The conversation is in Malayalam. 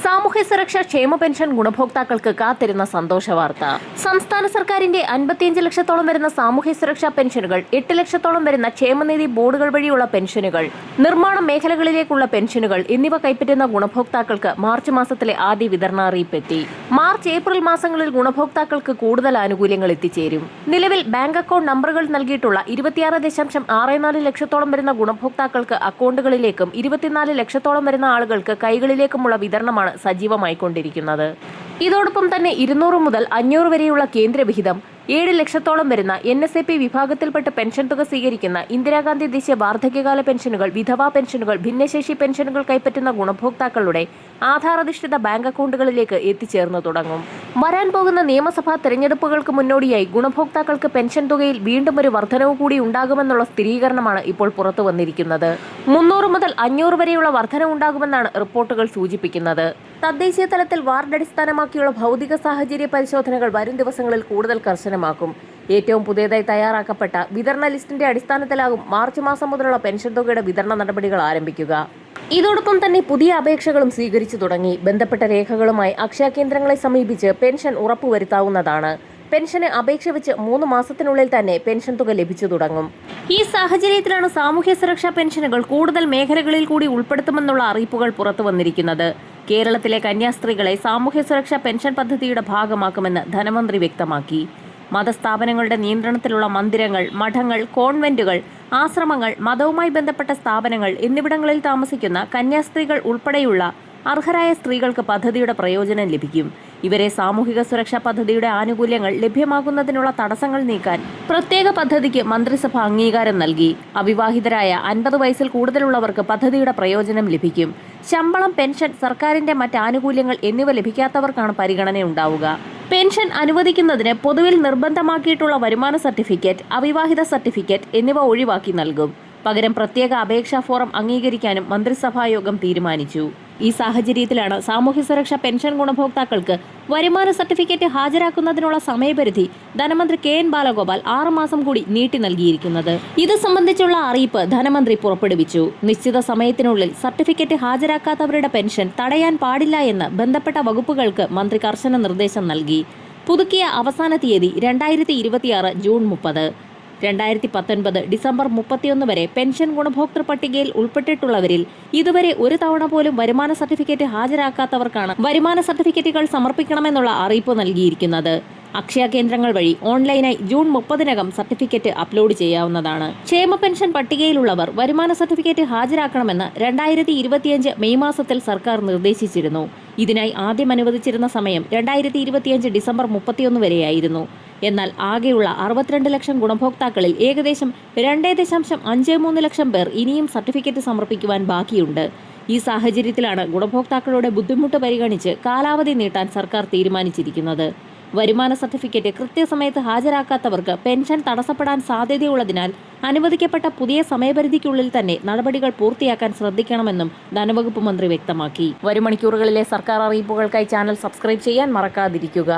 സാമൂഹ്യ സുരക്ഷാ ക്ഷേമ പെൻഷൻ ഗുണഭോക്താക്കൾക്ക് കാത്തിരുന്ന സന്തോഷ വാർത്ത. സംസ്ഥാന സർക്കാരിന്റെ 55 ലക്ഷത്തോളം വരുന്ന സാമൂഹ്യ സുരക്ഷാ പെൻഷനുകൾ, 8 ലക്ഷത്തോളം വരുന്ന ക്ഷേമനിധി ബോർഡുകൾ വഴിയുള്ള പെൻഷനുകൾ, നിർമ്മാണ മേഖലകളിലേക്കുള്ള പെൻഷനുകൾ എന്നിവ കൈപ്പറ്റുന്ന ഗുണഭോക്താക്കൾക്ക് മാർച്ച് മാസത്തിലെ ആദ്യ വിതരണ അറിയിപ്പെത്തി. മാർച്ച് ഏപ്രിൽ മാസങ്ങളിൽ ഗുണഭോക്താക്കൾക്ക് കൂടുതൽ ആനുകൂല്യങ്ങൾ എത്തിച്ചേരും. നിലവിൽ ബാങ്ക് അക്കൗണ്ട് നമ്പറുകൾ നൽകിയിട്ടുള്ള 26.64 ലക്ഷത്തോളം വരുന്ന ഗുണഭോക്താക്കൾക്ക് അക്കൗണ്ടുകളിലേക്കും 24 ലക്ഷത്തോളം വരുന്ന ആളുകൾക്ക് കൈകളിലേക്കുമുള്ള വിതരണമാണ് സജീവമായിക്കൊണ്ടിരിക്കുന്നത്. ഇതോടൊപ്പം തന്നെ 200 മുതൽ 500 വരെയുള്ള കേന്ദ്ര വിഹിതം, 7 ലക്ഷത്തോളം വരുന്ന NSAP വിഭാഗത്തിൽപ്പെട്ട പെൻഷൻ തുക സ്വീകരിക്കുന്ന ഇന്ദിരാഗാന്ധി ദേശീയ വാർദ്ധക്യകാല പെൻഷനുകൾ, വിധവാ പെൻഷനുകൾ, ഭിന്നശേഷി പെൻഷനുകൾ കൈപ്പറ്റുന്ന ഗുണഭോക്താക്കളുടെ ആധാരധിഷ്ഠിത ബാങ്ക് അക്കൗണ്ടുകളിലേക്ക് എത്തിച്ചേർന്നു തുടങ്ങും. വരാൻ പോകുന്ന നിയമസഭാ തെരഞ്ഞെടുപ്പുകൾക്ക് മുന്നോടിയായി ഗുണഭോക്താക്കൾക്ക് പെൻഷൻ തുകയിൽ വീണ്ടും ഒരു വർധനവ് കൂടി ഉണ്ടാകുമെന്നുള്ള സ്ഥിരീകരണമാണ് ഇപ്പോൾ പുറത്തു വന്നിരിക്കുന്നത്. 300 മുതൽ 500 വരെയുള്ള വർധനവുണ്ടാകുമെന്നാണ് റിപ്പോർട്ടുകൾ സൂചിപ്പിക്കുന്നത്. തദ്ദേശീയ തലത്തിൽ വാർഡ് അടിസ്ഥാനമാക്കിയുള്ള ഭൗതിക സാഹചര്യ പരിശോധനകൾ വരും ദിവസങ്ങളിൽ കൂടുതൽ കർശനമാക്കും. ഏറ്റവും പുതിയതായി തയ്യാറാക്കപ്പെട്ട വിതരണ ലിസ്റ്റിന്റെ അടിസ്ഥാനത്തിലാകും മാർച്ച് മാസം മുതലുള്ള പെൻഷൻ തുകയുടെ വിതരണ നടപടികൾ ആരംഭിക്കുക. ഇതോടൊപ്പം തന്നെ പുതിയ അപേക്ഷകളും സ്വീകരിച്ചു തുടങ്ങി. ബന്ധപ്പെട്ട രേഖകളുമായി അക്ഷയ കേന്ദ്രങ്ങളെ സമീപിച്ച് പെൻഷൻ ഉറപ്പുവരുത്താവുന്നതാണ്. പെൻഷന് അപേക്ഷ വെച്ച് 3 മാസത്തിനുള്ളിൽ തന്നെ പെൻഷൻ തുക ലഭിച്ചു തുടങ്ങും. ഈ സാഹചര്യത്തിലാണ് സാമൂഹ്യ സുരക്ഷാ പെൻഷനുകൾ കൂടുതൽ മേഖലകളിൽ കൂടി ഉൾപ്പെടുത്തുമെന്നുള്ള അറിയിപ്പുകൾ പുറത്തു വന്നിരിക്കുന്നത്. കേരളത്തിലെ കന്യാസ്ത്രീകളെ സാമൂഹ്യ സുരക്ഷാ പെൻഷൻ പദ്ധതിയുടെ ഭാഗമാക്കുമെന്ന് ധനമന്ത്രി വ്യക്തമാക്കി. മതസ്ഥാപനങ്ങളുടെ നിയന്ത്രണത്തിലുള്ള മന്ദിരങ്ങൾ, മഠങ്ങൾ, കോൺവെന്റുകൾ, ആശ്രമങ്ങൾ, മതവുമായി ബന്ധപ്പെട്ട സ്ഥാപനങ്ങൾ എന്നിവിടങ്ങളിൽ താമസിക്കുന്ന കന്യാസ്ത്രീകൾ ഉൾപ്പെടെയുള്ള അർഹരായ സ്ത്രീകൾക്ക് പദ്ധതിയുടെ പ്രയോജനം ലഭിക്കും. ഇവരെ സാമൂഹിക സുരക്ഷാ പദ്ധതിയുടെ ആനുകൂല്യങ്ങൾ ലഭ്യമാകുന്നതിനുള്ള തടസ്സങ്ങൾ നീക്കാൻ പ്രത്യേക പദ്ധതിക്ക് മന്ത്രിസഭ അംഗീകാരം നൽകി. അവിവാഹിതരായ 50 വയസ്സിൽ കൂടുതലുള്ളവർക്ക് പദ്ധതിയുടെ പ്രയോജനം ലഭിക്കും. ശമ്പളം, പെൻഷൻ, സർക്കാരിന്റെ മറ്റ് ആനുകൂല്യങ്ങൾ എന്നിവ ലഭിക്കാത്തവർക്കാണ് പരിഗണനയുണ്ടാവുക. പെൻഷൻ അനുവദിക്കുന്നതിന് പൊതുവിൽ നിർബന്ധമാക്കിയിട്ടുള്ള വരുമാന സർട്ടിഫിക്കറ്റ്, അവിവാഹിത സർട്ടിഫിക്കറ്റ് എന്നിവ ഒഴിവാക്കി നൽകും. പകരം പ്രത്യേക അപേക്ഷാ ഫോറം അംഗീകരിക്കാനും മന്ത്രിസഭായോഗം തീരുമാനിച്ചു. ഈ സാഹചര്യത്തിലാണ് സാമൂഹ്യ സുരക്ഷാ പെൻഷൻ ഗുണഭോക്താക്കൾക്ക് വരുമാന സർട്ടിഫിക്കറ്റ് ഹാജരാക്കുന്നതിനുള്ള സമയപരിധി ധനമന്ത്രി KN ബാലഗോപാൽ 6 മാസം കൂടി നീട്ടി നൽകിയിരിക്കുന്നത്. ഇത് സംബന്ധിച്ചുള്ള അറിയിപ്പ് ധനമന്ത്രി പുറപ്പെടുവിച്ചു. നിശ്ചിത സമയത്തിനുള്ളിൽ സർട്ടിഫിക്കറ്റ് ഹാജരാക്കാത്തവരുടെ പെൻഷൻ തടയാൻ പാടില്ല എന്ന് ബന്ധപ്പെട്ട വകുപ്പുകൾക്ക് മന്ത്രി കർശന നിർദ്ദേശം നൽകി. പുതുക്കിയ അവസാന തീയതി 2026 ജൂൺ 30. 2019 ഡിസംബർ 31 വരെ പെൻഷൻ ഗുണഭോക്തൃ പട്ടികയിൽ ഉൾപ്പെട്ടിട്ടുള്ളവരിൽ ഇതുവരെ ഒരു തവണ പോലും വരുമാന സർട്ടിഫിക്കറ്റ് ഹാജരാക്കാത്തവർക്കാണ് വരുമാന സർട്ടിഫിക്കറ്റുകൾ സമർപ്പിക്കണമെന്നുള്ള അറിയിപ്പ് നൽകിയിരിക്കുന്നത്. അക്ഷയ കേന്ദ്രങ്ങൾ വഴി ഓൺലൈനായി ജൂൺ 30-നകം സർട്ടിഫിക്കറ്റ് അപ്ലോഡ് ചെയ്യാവുന്നതാണ്. ക്ഷേമ പെൻഷൻ പട്ടികയിലുള്ളവർ വരുമാന സർട്ടിഫിക്കറ്റ് ഹാജരാക്കണമെന്ന് 2025 മെയ് മാസത്തിൽ സർക്കാർ നിർദ്ദേശിച്ചിരുന്നു. ഇതിനായി ആദ്യം അനുവദിച്ചിരുന്ന സമയം 2025 ഡിസംബർ 31 വരെയായിരുന്നു. എന്നാൽ ആകെയുള്ള 62 ലക്ഷം ഗുണഭോക്താക്കളിൽ ഏകദേശം 2.53 ലക്ഷം പേർ ഇനിയും സർട്ടിഫിക്കറ്റ് സമർപ്പിക്കുവാൻ ബാക്കിയുണ്ട്. ഈ സാഹചര്യത്തിലാണ് ഗുണഭോക്താക്കളുടെ ബുദ്ധിമുട്ട് പരിഗണിച്ച് കാലാവധി നീട്ടാൻ സർക്കാർ തീരുമാനിച്ചിരിക്കുന്നത്. വരുമാന സർട്ടിഫിക്കറ്റ് കൃത്യസമയത്ത് ഹാജരാക്കാത്തവർക്ക് പെൻഷൻ തടസ്സപ്പെടാൻ സാധ്യതയുള്ളതിനാൽ അനുവദിക്കപ്പെട്ട പുതിയ സമയപരിധിക്കുള്ളിൽ തന്നെ നടപടികൾ പൂർത്തിയാക്കാൻ ശ്രദ്ധിക്കണമെന്നും ധനവകുപ്പ് മന്ത്രി വ്യക്തമാക്കി. വരും മണിക്കൂറുകളിലെ സർക്കാർ അറിയിപ്പുകൾക്കായി ചാനൽ സബ്സ്ക്രൈബ് ചെയ്യാൻ മറക്കാതിരിക്കുക.